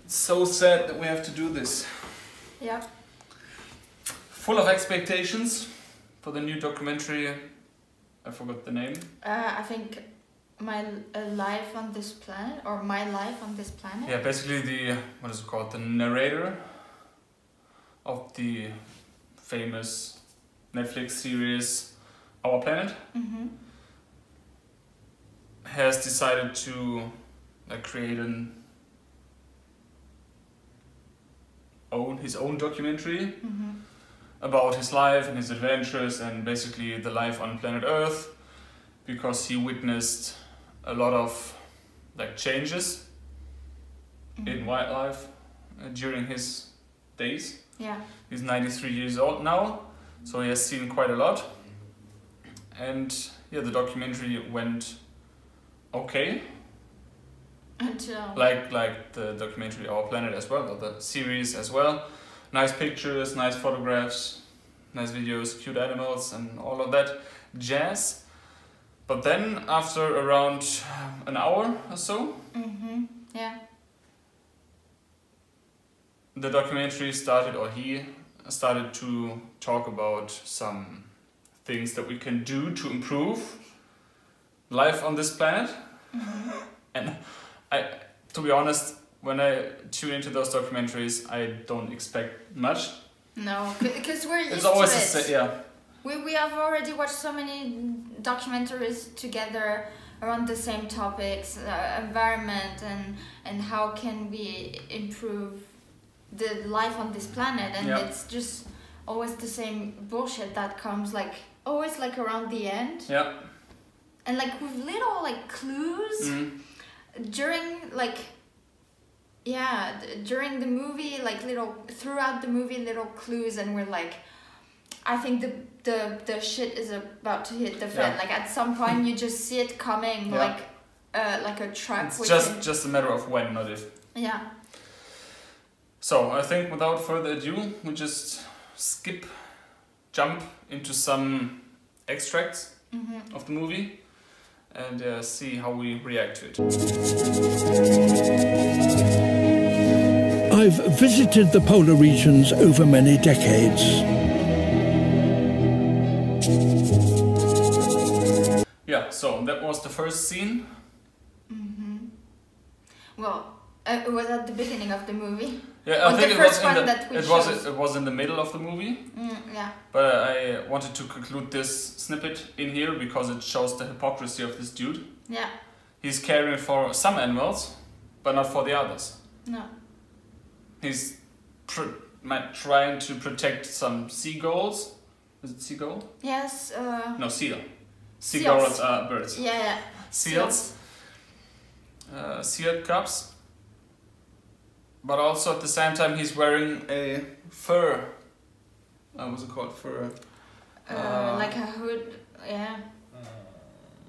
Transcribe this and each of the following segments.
It's so sad that we have to do this. Yeah. Full of expectations for the new documentary. I forgot the name. I think my life on this planet, or my life on this planet. Yeah, basically the, what is it called? The narrator of the famous Netflix series Our Planet has decided to create his own documentary about his life and his adventures and basically the life on planet Earth, because he witnessed a lot of changes in wildlife during his days. Yeah. He's 93 years old now, so he has seen quite a lot. And yeah, the documentary went okay. Like the documentary Our Planet as well, or the series as well. Nice pictures, nice photographs, nice videos, cute animals and all of that jazz. But then after around an hour or so, yeah, the documentary started, or he started to talk about some things that we can do to improve life on this planet. And to be honest, when I tune into those documentaries, I don't expect much. No, because we're used it's always to it. Yeah. We have already watched so many documentaries together around the same topics, environment and how can we improve the life on this planet, and it's just always the same bullshit that comes always around the end. Yeah. And with little clues during during the movie, throughout the movie, little clues, and we're I think the shit is about to hit the fan. At some point you just see it coming, like a truck. It's just a matter of when, not if. Yeah. So I think without further ado, we just jump into some extracts of the movie and see how we react to it. I've visited the polar regions over many decades. Yeah, so that was the first scene. Well, it was at the beginning of the movie. Yeah, I think it was in the middle of the movie. Yeah. But I wanted to conclude this snippet in here because it shows the hypocrisy of this dude. Yeah. He's caring for some animals, but not for the others. No. He's trying to protect some seagulls. Is it seagull? Yes. No, seal. Seagulls are birds. Yeah. Seals. Seal cubs. But also at the same time he's wearing a fur. What's it called? Fur. Like a hood. Yeah.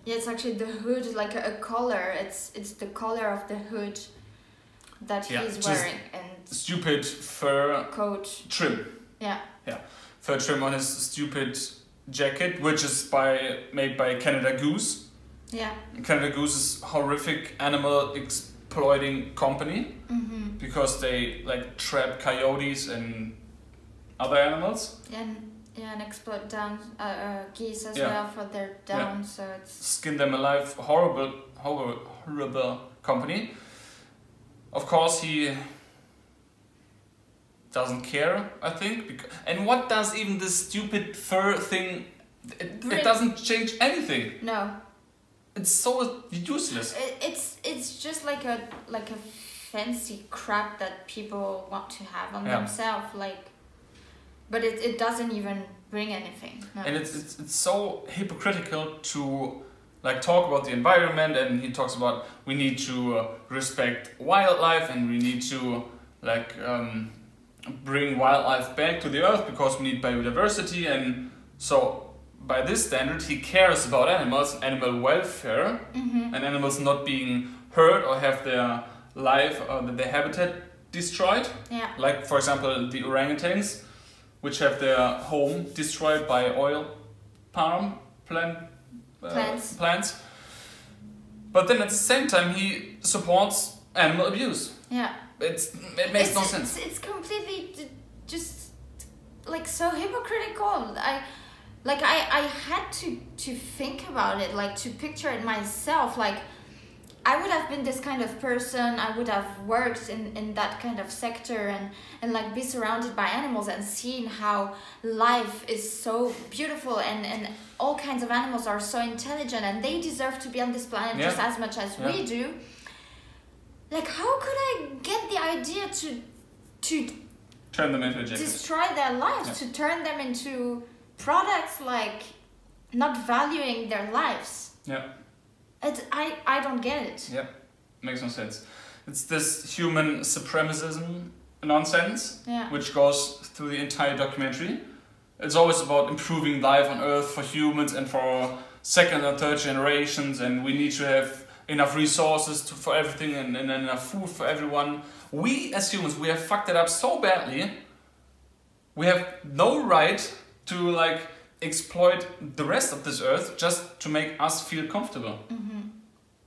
Yeah, it's actually the hood, like a collar. It's the collar of the hood that he's wearing, and stupid fur coat trim. Yeah. Yeah, fur trim on his stupid jacket, which is made by Canada Goose. Yeah. Canada Goose is horrific animal exploiting company because they trap coyotes and other animals. And exploit down geese as well for their down. So it's skin them alive. Horrible company. Of course, he doesn't care, I think. And what does even this stupid fur thing... It doesn't change anything. No. It's so useless. It's just like a fancy crap that people want to have on themselves. But it doesn't even bring anything. No. And it's so hypocritical to talk about the environment, and he talks about we need to respect wildlife and we need to bring wildlife back to the earth because we need biodiversity, and so by this standard he cares about animals, animal welfare, and animals not being hurt or have their life or their habitat destroyed. Yeah. Like for example the orangutans, which have their home destroyed by oil palm plants. But then at the same time he supports animal abuse. Yeah. It makes no sense. It's completely just like so hypocritical. I had to think about it, like to picture it myself. Like I would have been this kind of person. I would have worked in that kind of sector and like be surrounded by animals and seen how life is so beautiful and all kinds of animals are so intelligent and they deserve to be on this planet just as much as we do. Like how could I get the idea to turn them into a destroy their lives, to turn them into products, like not valuing their lives? Yeah. I don't get it. Yeah, makes no sense. It's this human supremacism nonsense, which goes through the entire documentary. It's always about improving life on Earth for humans and for second and third generations, and we need to have enough resources for everything and enough food for everyone. We as humans, we have fucked it up so badly. We have no right to like exploit the rest of this earth just to make us feel comfortable.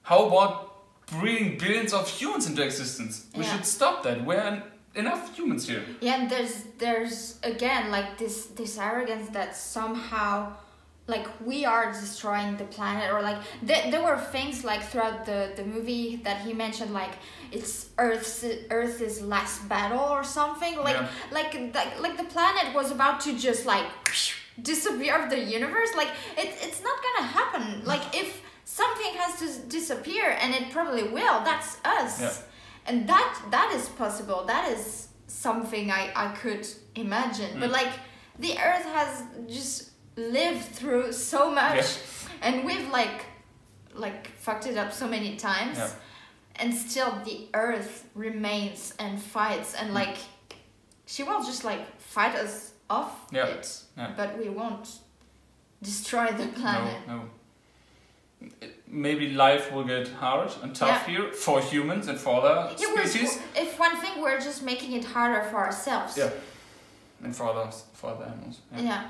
How about breeding billions of humans into existence? We should stop that. We're enough humans here. Yeah, and there's again like this arrogance that somehow like we are destroying the planet, or like there were things like throughout the movie that he mentioned, like it's Earth's last battle or something, like the planet was about to just like disappear of the universe. Like it's not gonna happen. Like if something has to disappear, and it probably will, that's us. And that is possible. That is something I could imagine. But like the Earth has just lived through so much, and we've like fucked it up so many times, and still the Earth remains and fights, and like she will just like fight us off it, but we won't destroy the planet. No. Maybe life will get hard and tough here for humans and for other species. If one thing, we're just making it harder for ourselves. Yeah, and for other animals. Yeah.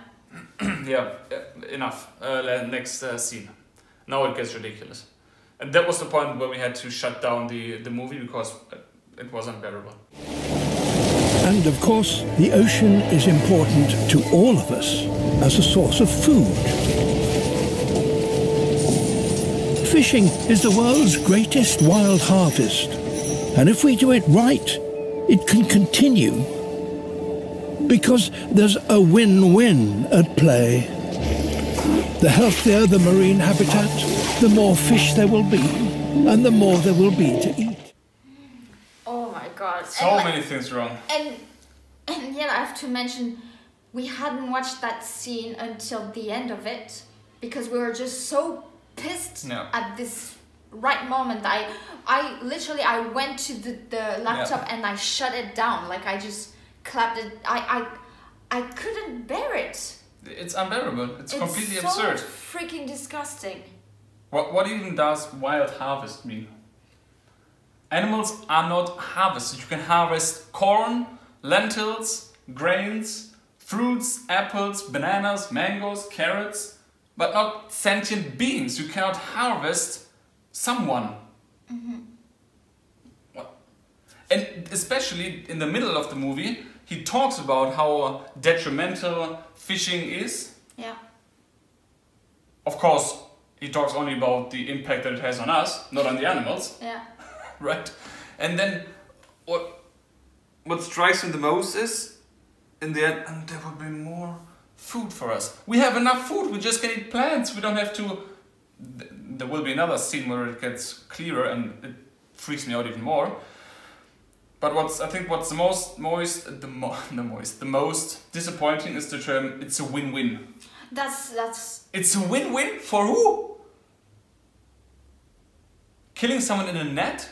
Enough. Next scene. Now it gets ridiculous. And that was the point where we had to shut down the movie because it was unbearable. And of course, the ocean is important to all of us as a source of food. Fishing is the world's greatest wild harvest, and if we do it right, it can continue. Because there's a win-win at play. The healthier the marine habitat, the more fish there will be, and the more there will be to eat. Oh my god. So many things wrong. And yet I have to mention, we hadn't watched that scene until the end of it, because we were just so pissed at this right moment. I literally went to the laptop and I shut it down. Like I just clapped it. I couldn't bear it. It's unbearable. It's completely absurd. So freaking disgusting. What even does wild harvest mean? Animals are not harvested. You can harvest corn, lentils, grains, fruits, apples, bananas, mangoes, carrots, but not sentient beings. You cannot harvest someone. And especially in the middle of the movie, he talks about how detrimental fishing is. Yeah. Of course, he talks only about the impact that it has on us, not on the animals. Yeah. Right? And then what strikes me the most is, in the end, and there will be more food for us. We have enough food, we just can eat plants. We don't have to... There will be another scene where it gets clearer and it freaks me out even more. But I think what's the most disappointing is the term, it's a win-win. That's... It's a win-win for who? Killing someone in a net?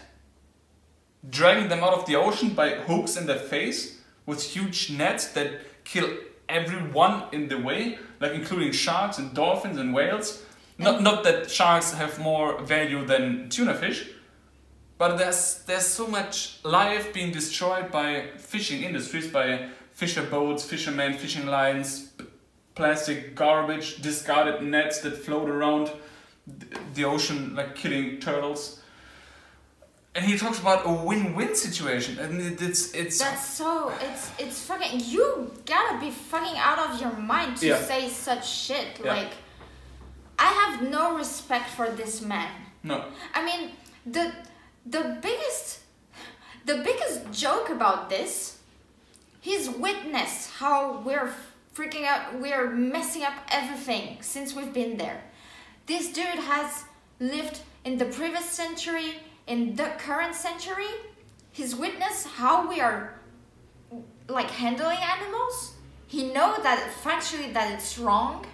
Dragging them out of the ocean by hooks in their face with huge nets that kill everyone in the way, like including sharks and dolphins and whales. Not that sharks have more value than tuna fish, but there's so much life being destroyed by fishing industries, by fisher boats, fishermen, fishing lines, plastic garbage, discarded nets that float around. the ocean, like killing turtles. And he talks about a win-win situation, and it's it's fucking, you gotta be fucking out of your mind to say such shit. Like, I have no respect for this man. No. I mean, the biggest joke about this, he's witnessed how we're freaking out, we're messing up everything since we've been there. This dude has lived in the previous century, in the current century. He's witnessed how we are like handling animals. He knows that factually that it's wrong.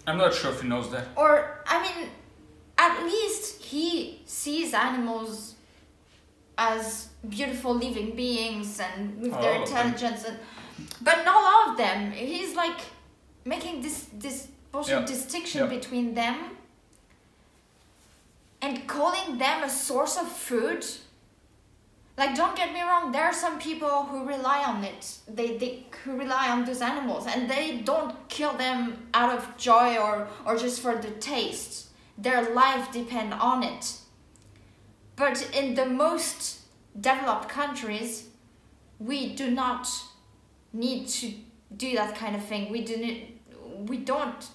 I'm not sure if he knows that. Or, I mean, at least he sees animals as beautiful living beings and with their intelligence, but not all of them. He's like making this bullshit distinction between them and calling them a source of food. Like, don't get me wrong, there are some people who rely on it. Who rely on those animals, and they don't kill them out of joy or just for the taste. Their life depends on it. But in the most developed countries, we do not need to do that kind of thing. We don't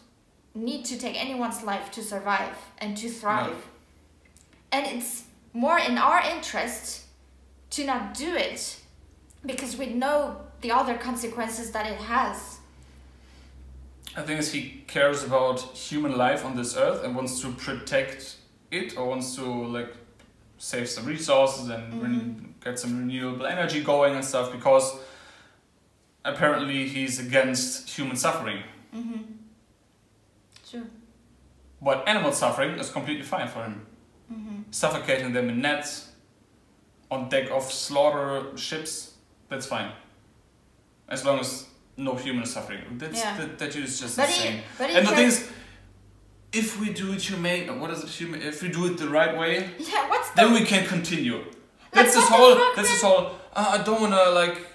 need to take anyone's life to survive and to thrive. No. And it's more in our interest to not do it, because we know the other consequences that it has. I think he cares about human life on this earth and wants to protect it, or wants to like save some resources and get some renewable energy going and stuff, because apparently he's against human suffering. Sure. But animal suffering is completely fine for him. Suffocating them in nets, on deck of slaughter ships, that's fine. As long as no human is suffering. That is just insane. And the thing is, if we do it if we do it the right way, then we can continue. That's this whole, I don't wanna like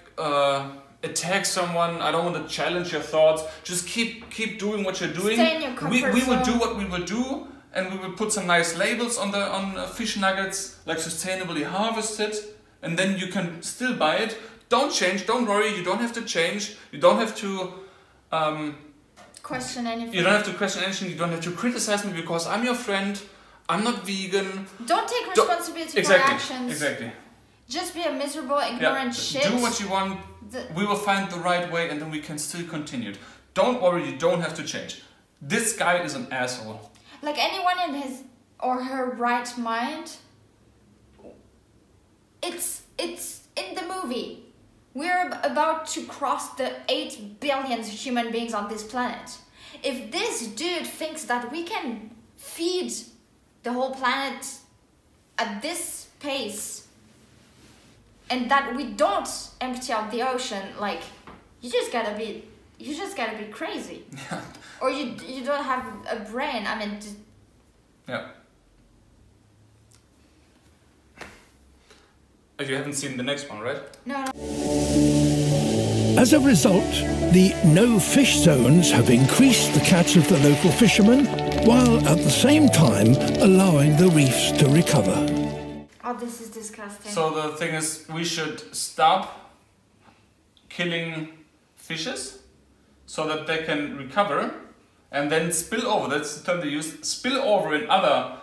attack someone, I don't want to challenge your thoughts, just keep doing what you're doing. Stay in your comfort we will do what we will do, and we will put some nice labels on fish nuggets, like sustainably harvested, and then you can still buy it. Don't change, don't worry, you don't have to change, you don't have to question anything. You don't have to question anything, you don't have to criticize me because I'm your friend, I'm not vegan. Don't take responsibility for your actions. Exactly. Just be a miserable, ignorant shit. Do what you want, we will find the right way, and then we can still continue. Don't worry, you don't have to change. This guy is an asshole. Like, anyone in his or her right mind, it's in the movie. We're about to cross the 8 billion human beings on this planet. If this dude thinks that we can feed the whole planet at this pace, and that we don't empty out the ocean, like, you just gotta be crazy. Or you don't have a brain. I mean, You haven't seen the next one, right? No. As a result, the no-fish zones have increased the catch of the local fishermen, while at the same time allowing the reefs to recover. Oh, this is disgusting. So the thing is, we should stop killing fishes so that they can recover, and then spill over, that's the term they use, spill over in other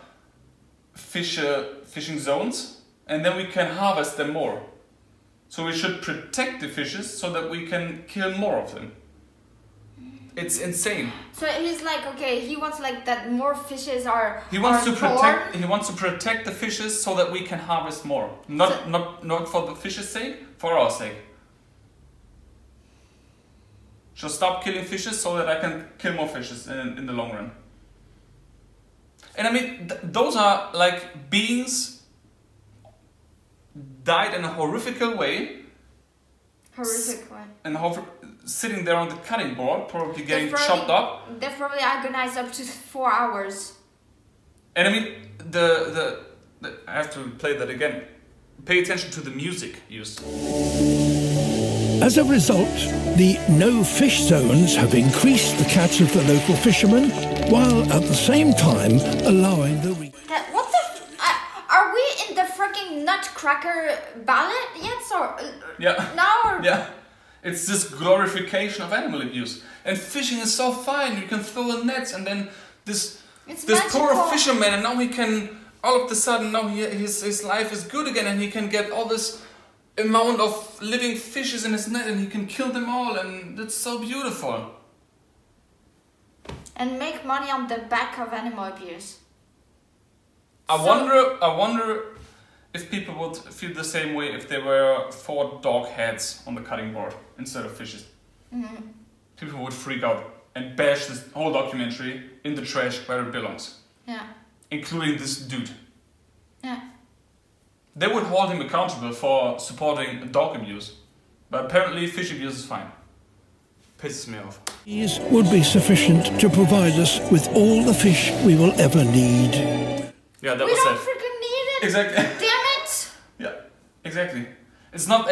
fishing zones, and then we can harvest them more. So we should protect the fishes so that we can kill more of them. It's insane. So he's like, okay, he wants like that more fishes are. He wants to protect the fishes so that we can harvest more. Not for the fishes' sake, for our sake. So stop killing fishes so that I can kill more fishes in the long run. And I mean, those are like beings died in a horrific way. Horrific way. And sitting there on the cutting board, probably getting chopped up. They've probably agonized up to 4 hours. And I mean, I have to play that again. Pay attention to the music used. As a result, the no-fish zones have increased the catch of the local fishermen, while at the same time allowing the... What the... are we in the freaking Nutcracker ballet yet? Or yeah. now? Or? Yeah. It's this glorification of animal abuse. And fishing is so fine. You can throw the nets, and then this poor fisherman, and now he can, all of a sudden, now his life is good again, and he can get all this amount of living fishes in his net, and he can kill them all, and it's so beautiful. And make money on the back of animal abuse. I wonder if people would feel the same way if there were 4 dog heads on the cutting board instead of fishes. Mm-hmm. People would freak out and bash this whole documentary in the trash where it belongs. Yeah. Including this dude. Yeah. They would hold him accountable for supporting dog abuse. But apparently fish abuse is fine. Pisses me off. These would be sufficient to provide us with all the fish we will ever need. Yeah, that we was don't it. freaking need it. Exactly. Damn it. Yeah, exactly. It's not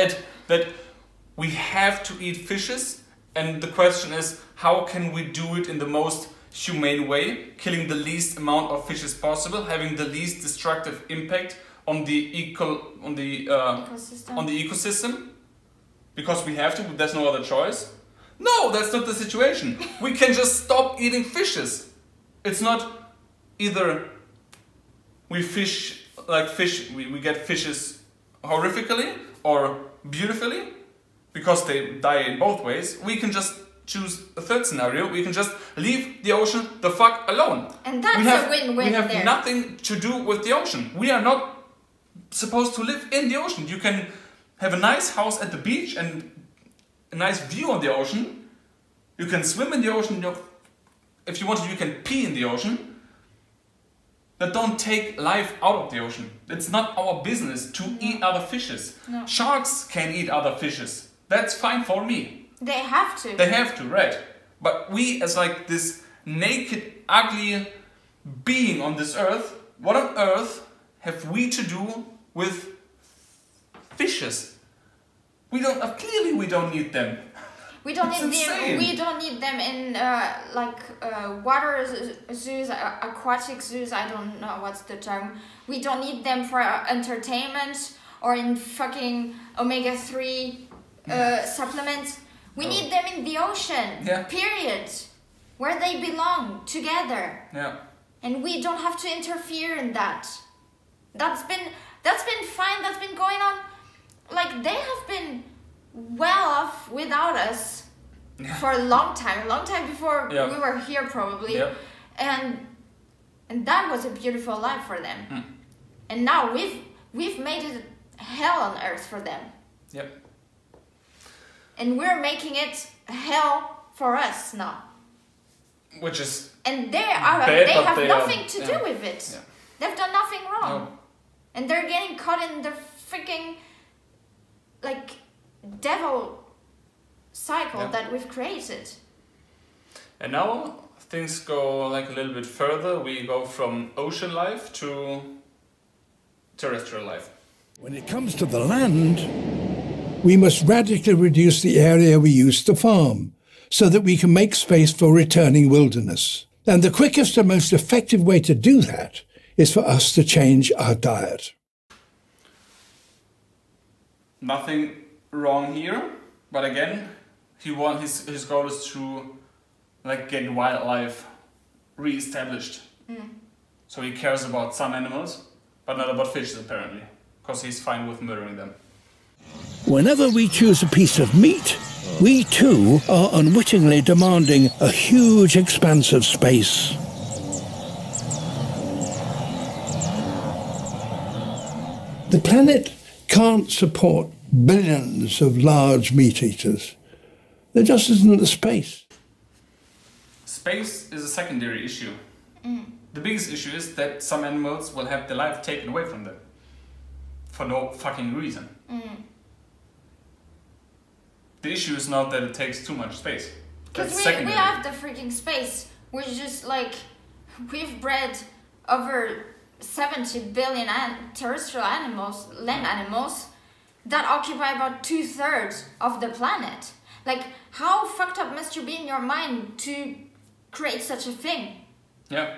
that we have to eat fishes, and the question is, how can we do it in the most humane way, killing the least amount of fishes possible, having the least destructive impact on the ecosystem, because we have to. There's no other choice. No, that's not the situation. We can just stop eating fishes. It's not either we fish like fish. We get fishes horrifically or beautifully, because they die in both ways. We can just choose a third scenario. We can just leave the ocean the fuck alone. And that's a win-win. We have nothing to do with the ocean. We are not supposed to live in the ocean. You can have a nice house at the beach and a nice view on the ocean. You can swim in the ocean. If you want to, you can pee in the ocean. But don't take life out of the ocean. It's not our business to eat other fishes. No. Sharks can eat other fishes. That's fine for me. They have to. They have to, right? But we, as like this naked, ugly being on this earth, what on earth have we to do with fishes? Clearly we don't need them. We don't It's need insane. them. We don't need them in water zoos, aquatic zoos. I don't know what's the term. We don't need them for entertainment or in fucking omega-3 supplements. We need them in the ocean. Yeah. Period. Where they belong, together. Yeah. And we don't have to interfere in that. That's been fine. That's been going on. Like, they have been well off without us for a long time before we were here, probably. Yeah. And that was a beautiful life for them. Mm. And now we've made it hell on earth for them. Yep. And we're making it hell for us now. Which is And they bad, have but nothing to do with it. Yeah. They've done nothing wrong. No. And they're getting caught in the freaking like devil cycle that we've created. And now things go like a little bit further. We go from ocean life to terrestrial life. When it comes to the land, we must radically reduce the area we use to farm so that we can make space for returning wilderness. And the quickest and most effective way to do that is for us to change our diet. Nothing wrong here, but again, his goal is to like get wildlife re-established. So he cares about some animals, but not about fishes apparently, because he's fine with murdering them. Whenever we choose a piece of meat, we too are unwittingly demanding a huge expanse of space. The planet can't support billions of large meat eaters. There just isn't the space. Space is a secondary issue. The biggest issue is that some animals will have their life taken away from them. For no fucking reason. The issue is not that it takes too much space. Because we have the freaking space. We're just like, we've bred over 70 billion terrestrial animals, land animals, that occupy about 2/3 of the planet. Like, how fucked up must you be in your mind to create such a thing? Yeah,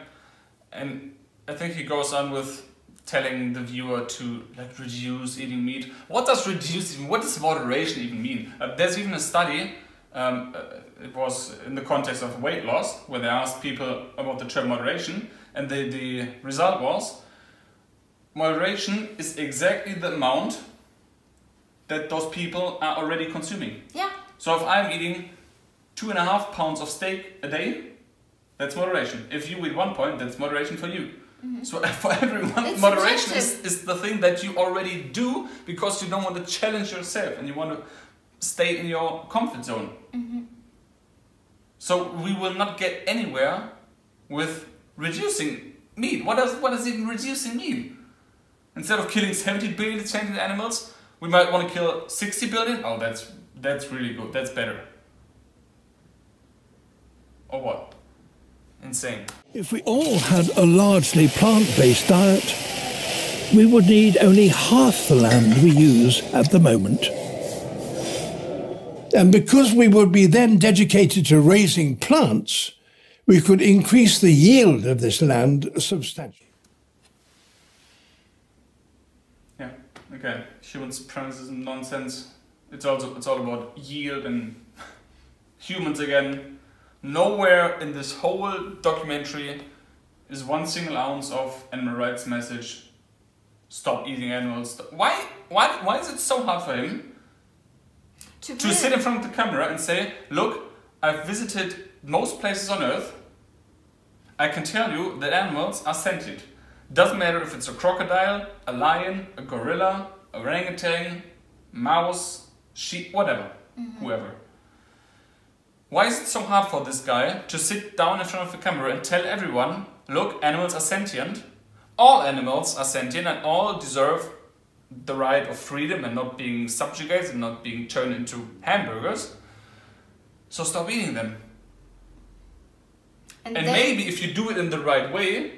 and I think he goes on with telling the viewer to like reduce eating meat. What does reduce even? What does moderation even mean? There's even a study. It was in the context of weight loss, where they asked people about the term moderation, and the result was moderation is exactly the amount that those people are already consuming. Yeah. So if I'm eating 2.5 pounds of steak a day, that's moderation. If you eat 1 point, that's moderation for you. Mm-hmm. So for everyone, it's moderation is the thing that you already do because you don't want to challenge yourself and you want to stay in your comfort zone. Mm-hmm. So we will not get anywhere with reducing meat. What does even reducing mean? Instead of killing 70 billion sentient animals, we might want to kill 60 billion. Oh, that's really good. That's better. Or what? Insane. If we all had a largely plant-based diet, we would need only half the land we use at the moment. And because we would be then dedicated to raising plants, we could increase the yield of this land substantially. Yeah, okay. Human supremacism nonsense. It's all about yield and humans again. Nowhere in this whole documentary is one single ounce of animal rights message. Stop eating animals. Why is it so hard for him to sit in front of the camera and say, look, I've visited most places on Earth. I can tell you that animals are sentient. Doesn't matter if it's a crocodile, a lion, a gorilla, a orangutan, mouse, sheep, whatever, whoever. Why is it so hard for this guy to sit down in front of the camera and tell everyone, look, animals are sentient, all animals are sentient and all deserve the right of freedom and not being subjugated and not being turned into hamburgers, so stop eating them. And maybe if you do it in the right way,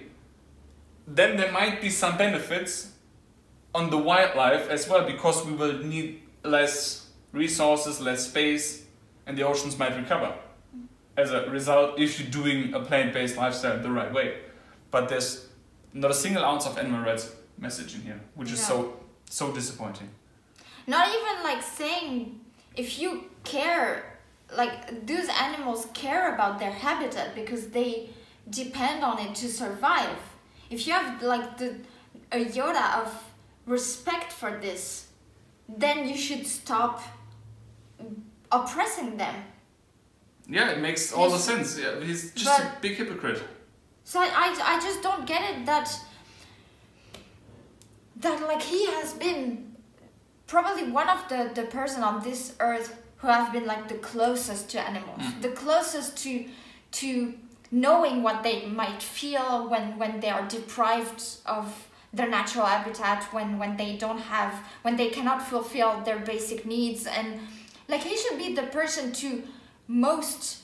then there might be some benefits on the wildlife as well, because we will need less resources, less space, and the oceans might recover as a result if you're doing a plant-based lifestyle the right way. But there's not a single ounce of animal rights message in here, which is so disappointing. Not even like saying, if you care, like those animals care about their habitat because they depend on it to survive. If you have like a iota of respect for this, then you should stop oppressing them. Yeah, it makes all the sense. Yeah, he's just a big hypocrite. So I just don't get it that like he has been probably one of the person on this earth who have been like the closest to animals, the closest to knowing what they might feel when they are deprived of their natural habitat, when they cannot fulfill their basic needs. And like he should be the person to most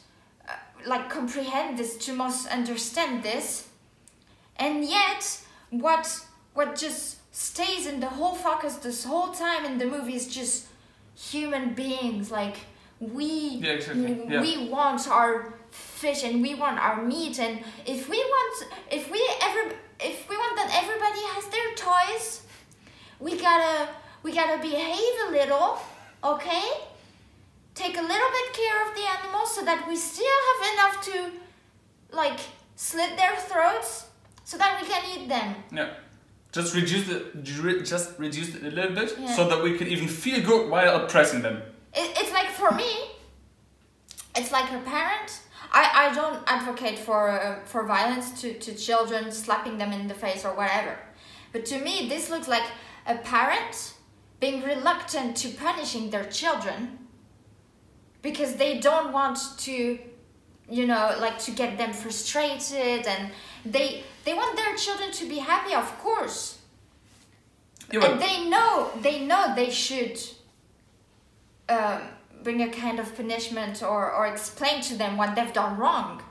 like comprehend this, to most understand this. And yet what just stays in the whole focus this whole time in the movie is just human beings. Like we want our fish and we want our meat, and if we want that everybody has their toys, we gotta behave a little, okay? Take a little bit care of the animals so that we still have enough to like slit their throats so that we can eat them. Yeah. Just reduce it a little bit so that we can even feel good while oppressing them. It's like, for me, it's like a parent. I don't advocate for violence to children, slapping them in the face or whatever. But to me, this looks like a parent being reluctant to punishing their children because they don't want to, like to get them frustrated, and they want their children to be happy, of course. Yeah, and they know they should bring a kind of punishment or explain to them what they've done wrong.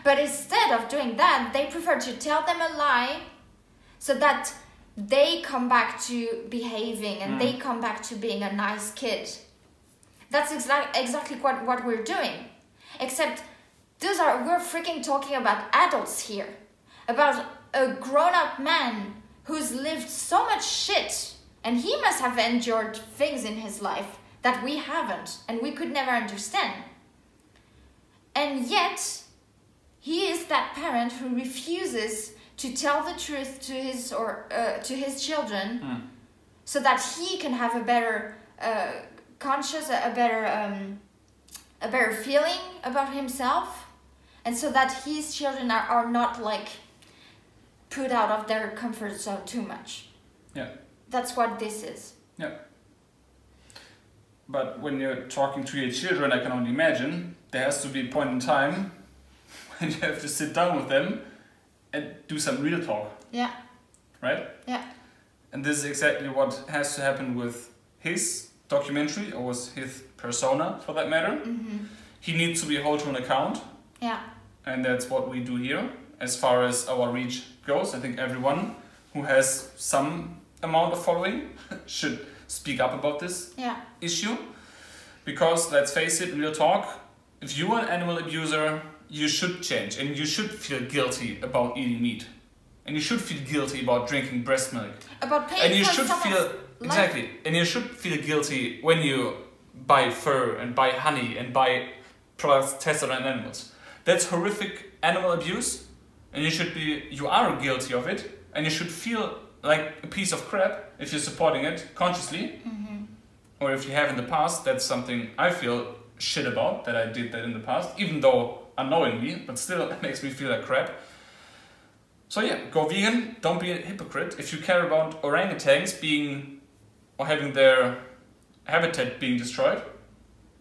But instead of doing that, they prefer to tell them a lie so that they come back to behaving and they come back to being a nice kid. That's exactly what we're doing. Except we're freaking talking about adults here. About a grown-up man who's lived so much shit, and he must have endured things in his life that we haven't, and we could never understand. And yet, he is that parent who refuses to tell the truth to his children, so that he can have a better conscience, a better feeling about himself, and so that his children are not like put out of their comfort zone too much. Yeah. That's what this is. Yeah. But when you're talking to your children, I can only imagine there has to be a point in time when you have to sit down with them and do some real talk. Yeah. Right? Yeah. And this is exactly what has to happen with his documentary, or with his persona for that matter. He needs to be held to an account. Yeah. And that's what we do here. As far as our reach goes, I think everyone who has some amount of following should speak up about this issue. Because, let's face it, real talk, if you're an animal abuser, you should change, and you should feel guilty about eating meat. And you should feel guilty about drinking breast milk. About paying and you for should feel exactly, and you should feel guilty when you buy fur and buy honey and buy products tested on animals. That's horrific animal abuse, and you are guilty of it, and you should feel like a piece of crap if you're supporting it consciously, or if you have in the past. That's something I feel shit about, that I did that in the past, even though unknowingly, but still it makes me feel like crap. So yeah, go vegan, don't be a hypocrite. If you care about orangutans having their habitat being destroyed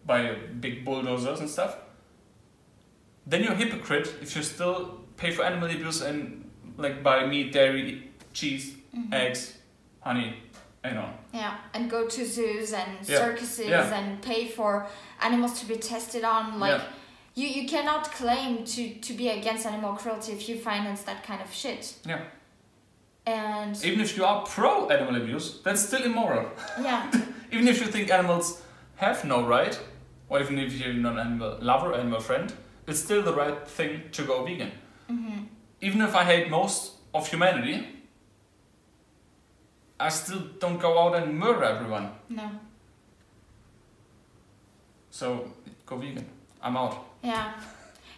by big bulldozers and stuff, then you're a hypocrite if you still pay for animal abuse and like buy meat, dairy, cheese, eggs, honey, and on. Yeah, and go to zoos and circuses and pay for animals to be tested on. Like, you cannot claim to be against animal cruelty if you finance that kind of shit. Yeah. And even if you are pro animal abuse, that's still immoral. Yeah. Even if you think animals have no right, or even if you're not an animal lover, animal friend, it's still the right thing to go vegan. Even if I hate most of humanity, I still don't go out and murder everyone. No. So, go vegan. I'm out. Yeah.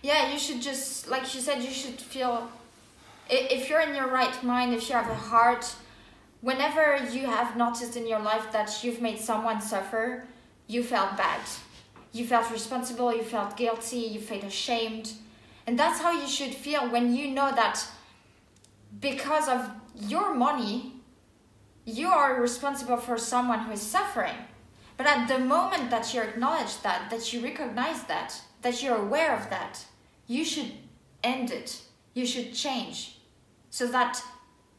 Yeah, you should just, like you said, you should feel, if you're in your right mind, if you have a heart, whenever you have noticed in your life that you've made someone suffer, you felt bad. You felt responsible, you felt guilty, you felt ashamed. And that's how you should feel when you know that because of your money, you are responsible for someone who is suffering. But at the moment that you acknowledge that you recognize that you're aware of that, you should end it. You should change so that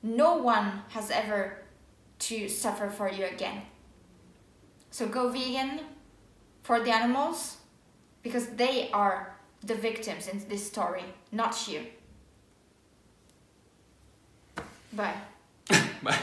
no one has ever to suffer for you again. So go vegan for the animals, because they are the victims in this story, not you. Bye. Bye.